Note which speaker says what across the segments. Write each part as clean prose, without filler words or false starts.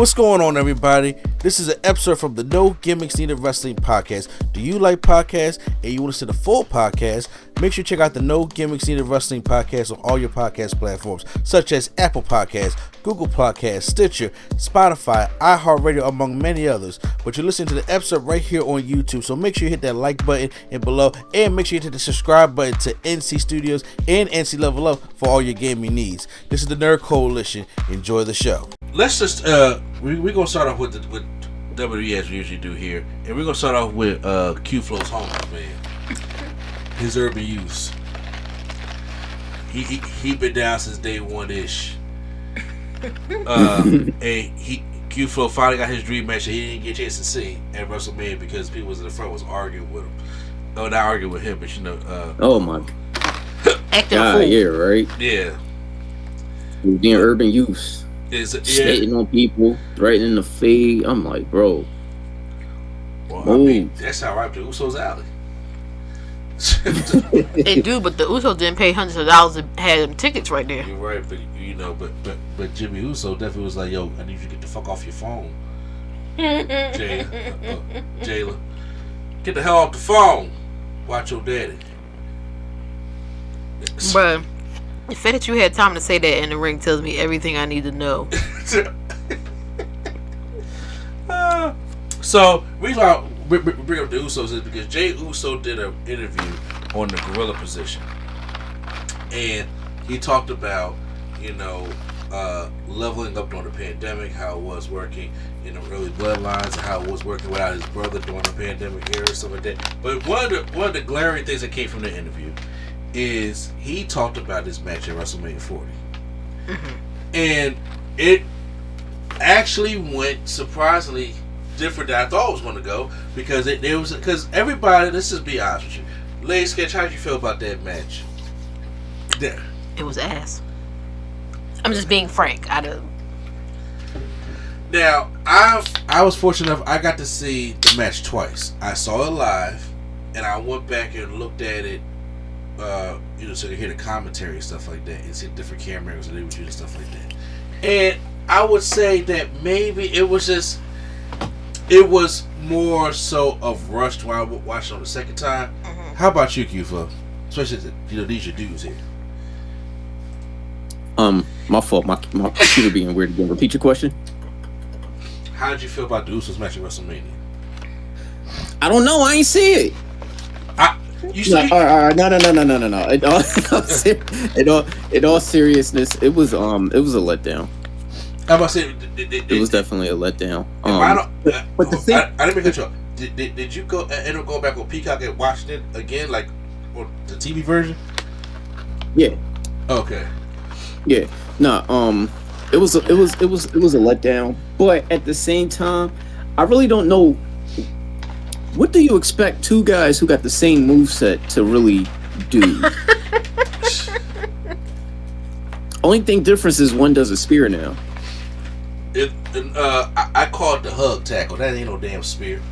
Speaker 1: What's going on, everybody? This is an episode from the No Gimmicks Needed Wrestling podcast. Do you like podcasts and you want to see the full podcast? Make sure you check out the No Gimmicks Needed Wrestling podcast on all your podcast platforms, such as Apple Podcasts, Google Podcasts, Stitcher, Spotify, iHeartRadio, among many others. But you're listening to the episode right here on YouTube, so make sure you hit that like button and below, and make sure you hit the subscribe button to NC Studios and NC Level Up for all your gaming needs. This is the Nerd Coalition. Enjoy the show. Let's just we're gonna start off with WWE as we usually do here, and we're gonna start off with Q-Flow's homies, man. His urban use. He been down since day one ish. And Q-Flow finally got his dream match that he didn't get a chance to see at WrestleMania because people was in the front was arguing with him. Oh, not arguing with him, but you know.
Speaker 2: Oh my.
Speaker 3: Acting a fool.
Speaker 2: Yeah, right.
Speaker 1: Yeah.
Speaker 2: Being urban use. Spitting on people, threatening the fade. I'm like, bro.
Speaker 1: Well, I mean, that's how right to Uso's alley.
Speaker 3: They do, but the Usos didn't pay hundreds of dollars to have them tickets right there.
Speaker 1: You're right, but you know, but Jimmy Uso definitely was like, yo, I need you to get the fuck off your phone. Jayla. Get the hell off the phone. Watch your daddy.
Speaker 3: Bruh, the fact that you had time to say that in the ring tells me everything I need to know.
Speaker 1: So, reason why we bring up the Usos is because Jey Uso did an interview on the gorilla position. And he talked about, you know, leveling up during the pandemic, how it was working in the early bloodlines, and how it was working without his brother during the pandemic era, stuff like that. But one of the glaring things that came from the interview is he talked about this match at WrestleMania 40. Mm-hmm. And it actually went surprisingly different than I thought it was going to go because because everybody, let's just be honest with you. Lady Sketch, how did you feel about that match? Yeah.
Speaker 3: It was ass. I'm just being frank.
Speaker 1: Now, I was fortunate enough, I got to see the match twice. I saw it live, and I went back and looked at it, you know, so you hear the commentary and stuff like that, and see different camera angles and they would do and stuff like that. And I would say that maybe it was more so of rushed when I watched it on the second time. Mm-hmm. How about you, Q-Flow? Especially, you know, these your dudes here.
Speaker 2: My fault. My computer being weird again. Repeat your question.
Speaker 1: How did you feel about the Usos match at WrestleMania?
Speaker 2: I don't know. I ain't see it.
Speaker 1: You see?
Speaker 2: No. In all seriousness, it was a letdown.
Speaker 1: I'm about to say
Speaker 2: it was definitely a letdown.
Speaker 1: But the thing, I didn't make sure. Did you end up going back on Peacock and watching it again, like on the TV version?
Speaker 2: Yeah.
Speaker 1: Okay.
Speaker 2: Yeah. No. It was a letdown, but at the same time, I really don't know. What do you expect two guys who got the same moveset to really do? Only thing difference is one does a spear now.
Speaker 1: I call it the hug tackle. That ain't no damn spear.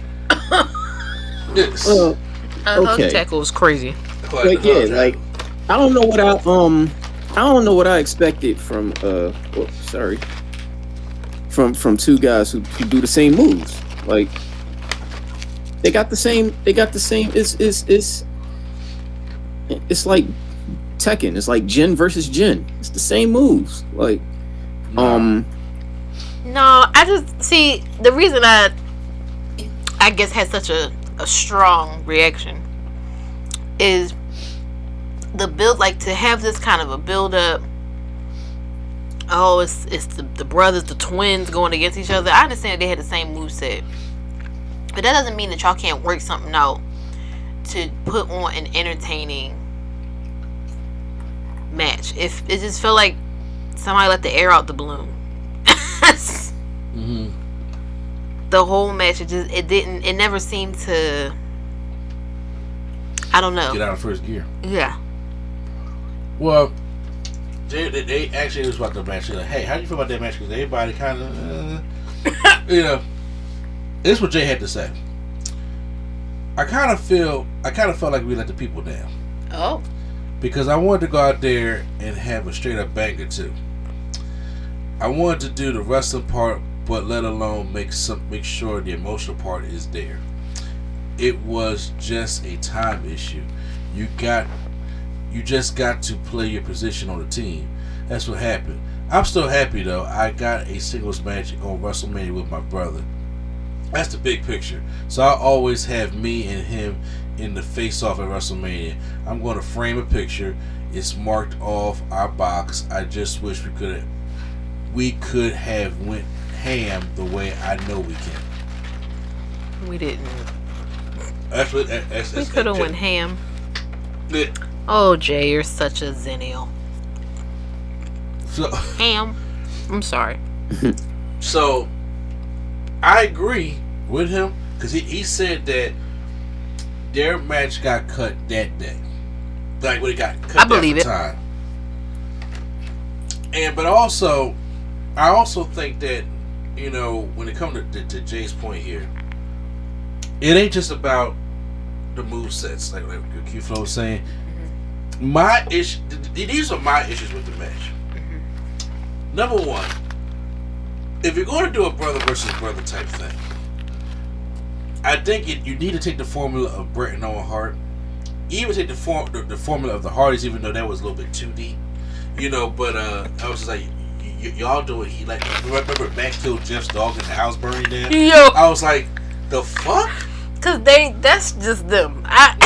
Speaker 3: Yes. Hug tackle was crazy.
Speaker 2: But yeah, like I don't know what I expected from from two guys who do the same moves. Like they got the same. It's like Tekken. It's like Jin versus Jin. It's the same moves. Like
Speaker 3: No, I just see the reason I guess had such a strong reaction is the build, like to have this kind of a build up. Oh, it's the brothers, the twins going against each other. I understand they had the same moveset, but that doesn't mean that y'all can't work something out to put on an entertaining match. If it just felt like somebody let the air out the balloon.
Speaker 1: Mm-hmm.
Speaker 3: The whole match, it never seemed to, I don't know,
Speaker 1: get out of first gear.
Speaker 3: Yeah.
Speaker 1: Well, they actually was about the match. Like, hey, how do you feel about that match? Because everybody kind of, you know, this is what Jay had to say. I kind of felt like we let the people down.
Speaker 3: Oh.
Speaker 1: Because I wanted to go out there and have a straight up banger too. I wanted to do the wrestling part but let alone make sure the emotional part is there. It was just a time issue. You just got to play your position on the team. That's what happened. I'm still happy though. I got a singles match on WrestleMania with my brother. That's the big picture. So I always have me and him in the face-off at WrestleMania. I'm going to frame a picture. It's marked off our box. I just wish we could have went ham the way I know we can.
Speaker 3: We didn't.
Speaker 1: We
Speaker 3: could have went ham.
Speaker 1: Yeah.
Speaker 3: Oh, Jay, you're such a zennial.
Speaker 1: So,
Speaker 3: ham. I'm sorry.
Speaker 1: So, I agree with him because he said that their match got cut that day. Like when it got cut.
Speaker 3: I believe it.
Speaker 1: Time. But also, I also think that, you know, when it comes to Jay's point here, it ain't just about the movesets, like Q-Flow was saying. My issue, these are my issues with the match. Number one, if you're going to do a brother versus brother type thing, I think you need to take the formula of Bret and Owen Hart. Even take the formula of the Hardys, even though that was a little bit too deep, you know. But I was just like, y'all do it. Like, remember Max killed Jeff's dog in the house burning down?
Speaker 3: Yo.
Speaker 1: I was like, the fuck?
Speaker 3: Cause that's just them. I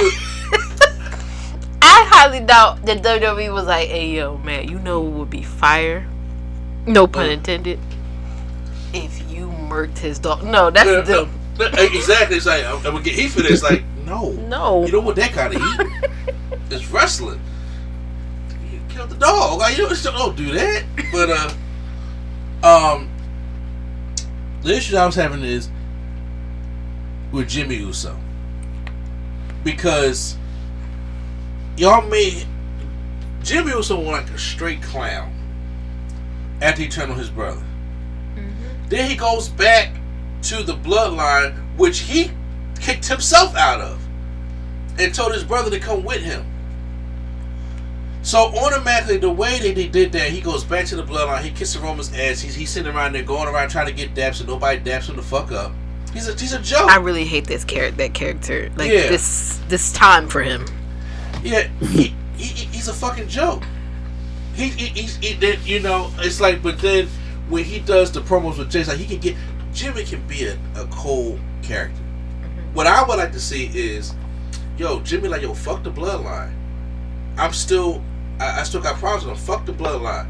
Speaker 3: highly doubt that WWE was like, hey yo, man, you know what would be fire? No pun intended. If you murked his dog. No, that's them.
Speaker 1: No, exactly. It's like, I'm gonna get heat for this. Like, no.
Speaker 3: No.
Speaker 1: You don't want that kind of heat. It's wrestling. You killed the dog. Like, you don't do that. But the issue I was having is with Jimmy Uso, because y'all made Jimmy Uso like a straight clown after he turned on his brother. Then he goes back to the bloodline, which he kicked himself out of, and told his brother to come with him. So automatically, the way they did that, he goes back to the bloodline. He kisses Roman's ass. He's sitting around there going around trying to get daps, and nobody daps him the fuck up. He's a joke. I
Speaker 3: really hate that character. Like, this time for him.
Speaker 1: Yeah, he's a fucking joke. He's you know, it's like, but then when he does the promos with Jay, it's like Jimmy can be a cold character. What I would like to see is, Jimmy, like, fuck the bloodline. I still got problems with him. Fuck the bloodline.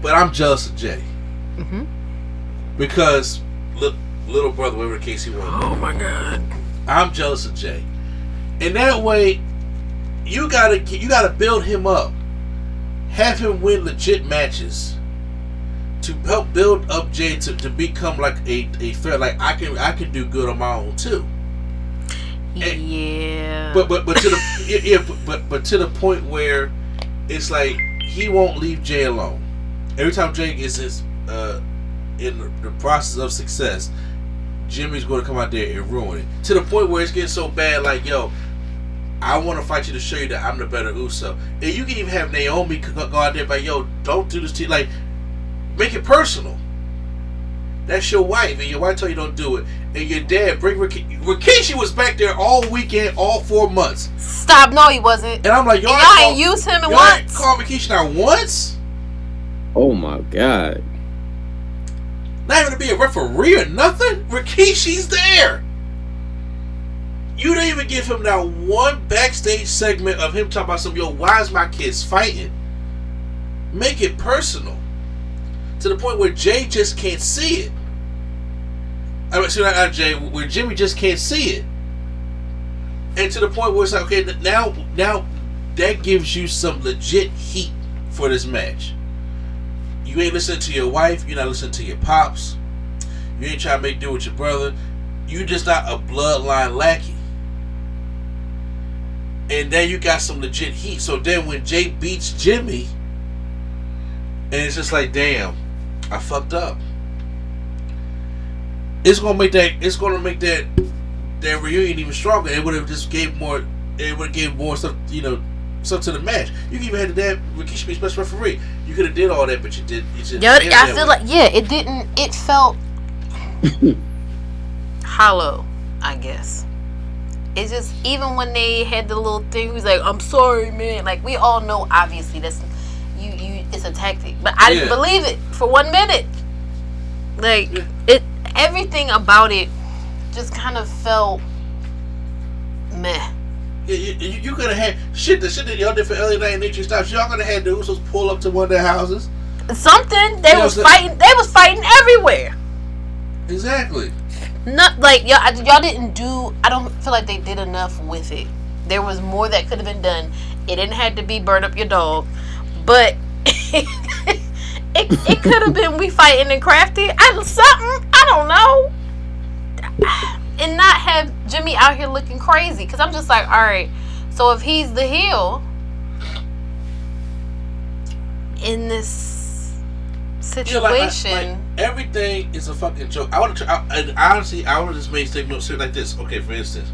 Speaker 1: But I'm jealous of Jay. Because little brother, whatever the case he was.
Speaker 3: Oh my God.
Speaker 1: I'm jealous of Jay. And that way, you gotta build him up. Have him win legit matches to help build up Jay to become like a fair, like I can do good on my own too.
Speaker 3: Yeah.
Speaker 1: But to the but to the point where it's like he won't leave Jay alone. Every time Jay is in the process of success, Jimmy's going to come out there and ruin it. To the point where it's getting so bad, like, I want to fight you to show you that I'm the better Uso. And you can even have Naomi go out there, like, don't do this to you. Like, make it personal. That's your wife, and your wife told you don't do it. And your dad, bring Rikishi was back there all weekend, all 4 months.
Speaker 3: Stop! No, he wasn't.
Speaker 1: And I'm like,
Speaker 3: y'all ain't used him once.
Speaker 1: Y'all ain't called Rikishi not once.
Speaker 2: Oh my God!
Speaker 1: Not even to be a referee or nothing. Rikishi's there. You didn't even give him that one backstage segment of him talking about some, why is my kids fighting? Make it personal. To the point where Jay just can't see it. I mean, not Jay, where Jimmy just can't see it. And to the point where it's like, okay, now that gives you some legit heat for this match. You ain't listening to your wife, you're not listening to your pops, you ain't trying to make do with your brother, you just not a bloodline lackey. And then you got some legit heat. So then when Jay beats Jimmy, and it's just like, damn, I fucked up. It's gonna make that reunion even stronger. It would have just gave more. It would have gave more stuff, stuff to the match. You could even had the damn Rikishi be special referee. You could have did all that, but you did. You just
Speaker 3: I feel like it didn't. It felt hollow, I guess. It's just, even when they had the little thing, he was like, "I'm sorry, man." Like, we all know, obviously, that's you. It's a tactic, but I didn't believe it for 1 minute. Like everything about it just kind of felt meh.
Speaker 1: Yeah, you could have had the shit that y'all did for LA Knight and Nature Stops. Y'all could have had the Usos pull up to one of their houses.
Speaker 3: Something they was fighting. They was fighting everywhere.
Speaker 1: Exactly.
Speaker 3: Not like y'all didn't do. I don't feel like they did enough with it. There was more that could have been done. It didn't have to be burn up your dog, but it could have been we fighting and crafty. I don't know, and not have Jimmy out here looking crazy. Because I'm just like, all right. So if he's the heel in this situation,
Speaker 1: like everything is a fucking joke. I want to honestly, I want to just make statements like this. Okay, for instance,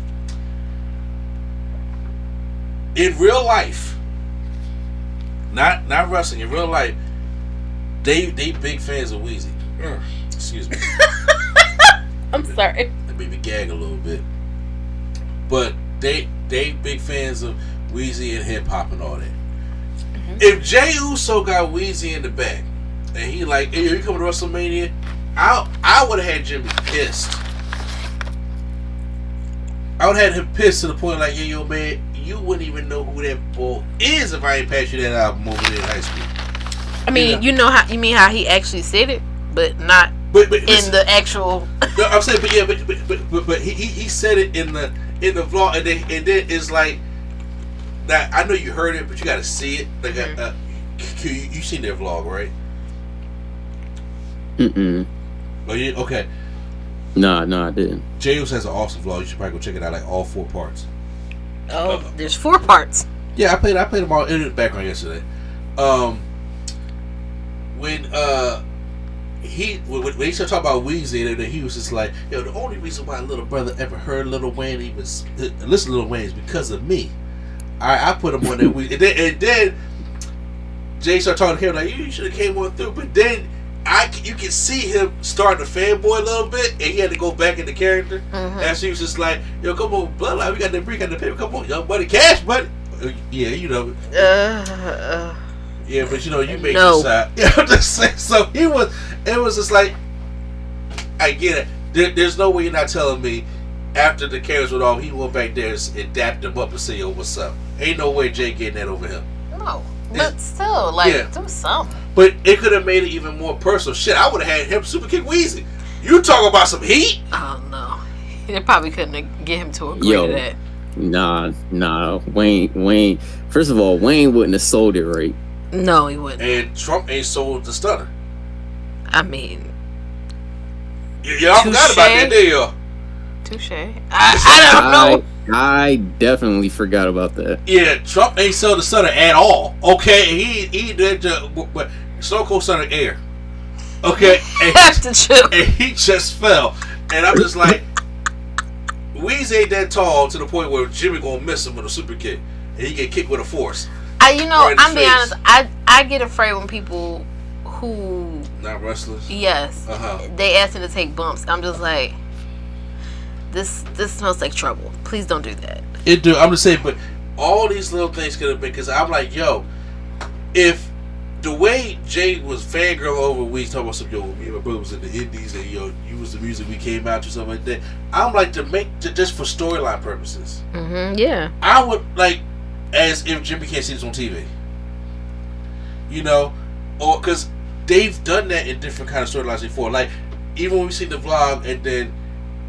Speaker 1: in real life, not wrestling, in real life, they big fans of Weezy. Excuse me.
Speaker 3: I'm sorry.
Speaker 1: That made me gag a little bit. But they big fans of Weezy and hip hop and all that. Mm-hmm. If Jey Uso got Weezy in the back and he like, hey, you coming to WrestleMania? I would have had Jimmy pissed. I would have had him pissed to the point like, yo man, you wouldn't even know who that bull is if I ain't passed you that album over there in high school.
Speaker 3: I mean, you know how he actually said it, but not
Speaker 1: but
Speaker 3: in the actual.
Speaker 1: No, I'm saying, but he said it in the vlog, and then it's like that. I know you heard it, but you got to see it. Like, you seen their vlog, right? Oh, yeah, okay.
Speaker 2: No, I didn't.
Speaker 1: Jey Uso has an awesome vlog. You should probably go check it out. Like all 4 parts.
Speaker 3: Oh, there's 4 parts.
Speaker 1: Yeah, I played them all in the background yesterday. When he started talking about Weezy, and he was just like, yo, the only reason why little brother ever heard Lil Wayne even listen to Lil Wayne is because of me. I put him on that Weezy, and then Jay started talking to him like, you should have came on through, but then you can see him starting to fanboy a little bit, and he had to go back into character. And she was just like, yo, come on, Bloodline, we got the paper, come on, young buddy, cash buddy. Yeah, you know. Yeah, but you know, you make your side. Yeah, I'm just saying. So it was just like, I get it. There's no way you're not telling me after the cameras went off, he went back there and dapped him up and said, yo, what's up? Ain't no way Jay getting that over him.
Speaker 3: No, but still, do something.
Speaker 1: But it could have made it even more personal. Shit, I would have had him super kick Weezy. You talking about some heat?
Speaker 3: Oh no, they probably couldn't get him to agree to that.
Speaker 2: Nah. Wayne. First of all, Wayne wouldn't have sold it right.
Speaker 3: No, he wouldn't.
Speaker 1: And Trump ain't sold the stunner.
Speaker 3: I mean,
Speaker 1: y'all forgot about that, did y'all?
Speaker 3: Touche. I don't know.
Speaker 2: I definitely forgot about that.
Speaker 1: Yeah, Trump ain't sold the stunner at all. Okay, he did, but Stone Cold Stunner air. Okay, and he just fell, and I'm just like, Weezy ain't that tall to the point where Jimmy gonna miss him with a super kick, and he get kicked with a force.
Speaker 3: I'm being honest. I get afraid when people who
Speaker 1: not wrestlers.
Speaker 3: Yes, they ask him to take bumps. I'm just like, this smells like trouble. Please don't do that.
Speaker 1: It do. I'm just saying, but all these little things could have been, because I'm like, yo, if the way Jay was fangirl over Weezy talking about some, yo, me and my brother was in the Indies, and yo, you was the music we came out to, something like that. I'm like, just for storyline purposes.
Speaker 3: Yeah.
Speaker 1: I would like, as if Jimmy can't see this on TV. You know, or because they've done that in different kind of storylines before. Like, even when we see the vlog and then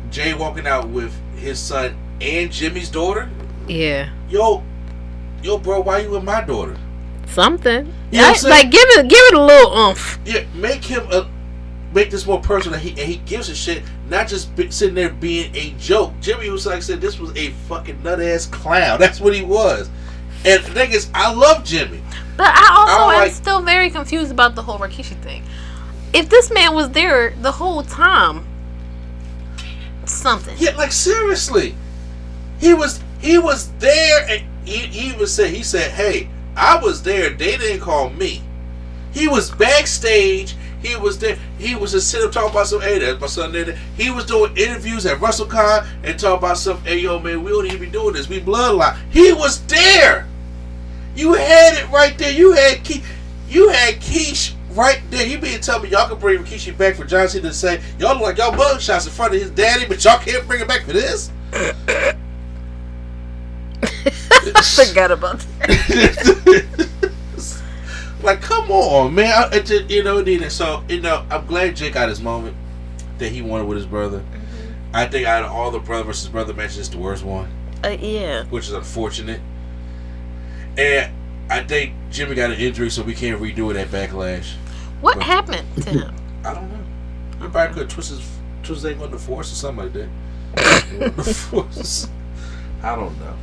Speaker 1: Jay walking out with his son and Jimmy's daughter.
Speaker 3: Yeah.
Speaker 1: Yo, bro, why you with my daughter?
Speaker 3: Something.
Speaker 1: You know
Speaker 3: like give it a little oomph.
Speaker 1: Yeah, make this more personal. And he gives a shit, not just sitting there being a joke. Jimmy was like I said, this was a fucking nut ass clown. That's what he was. And the thing is, I love Jimmy.
Speaker 3: But I am still very confused about the whole Rikishi thing. If this man was there the whole time, something.
Speaker 1: Yeah, like seriously, he was there, and he even said, he said, hey, I was there. They didn't call me. He was backstage. He was there. He was just sitting up talking about some. Hey, that's my son there. He was doing interviews at WrestleCon and talking about some. Hey, yo, man, we don't even be doing this. We bloodline. He was there. You had it right there. You had Keish right there. You being tell me y'all can bring Rikishi back for John Cena to say y'all look like y'all mugshots in front of his daddy, but y'all can't bring it back for this.
Speaker 3: Forgot about that.
Speaker 1: Like, come on, man. So, I'm glad Jake got his moment that he wanted with his brother. Mm-hmm. I think out of all the brother versus brother matches, it's the worst one.
Speaker 3: Yeah.
Speaker 1: Which is unfortunate. And I think Jimmy got an injury, so we can't redo it at Backlash.
Speaker 3: What happened to him?
Speaker 1: I don't know. He probably could twist his ankle on the force or something like that. I don't know.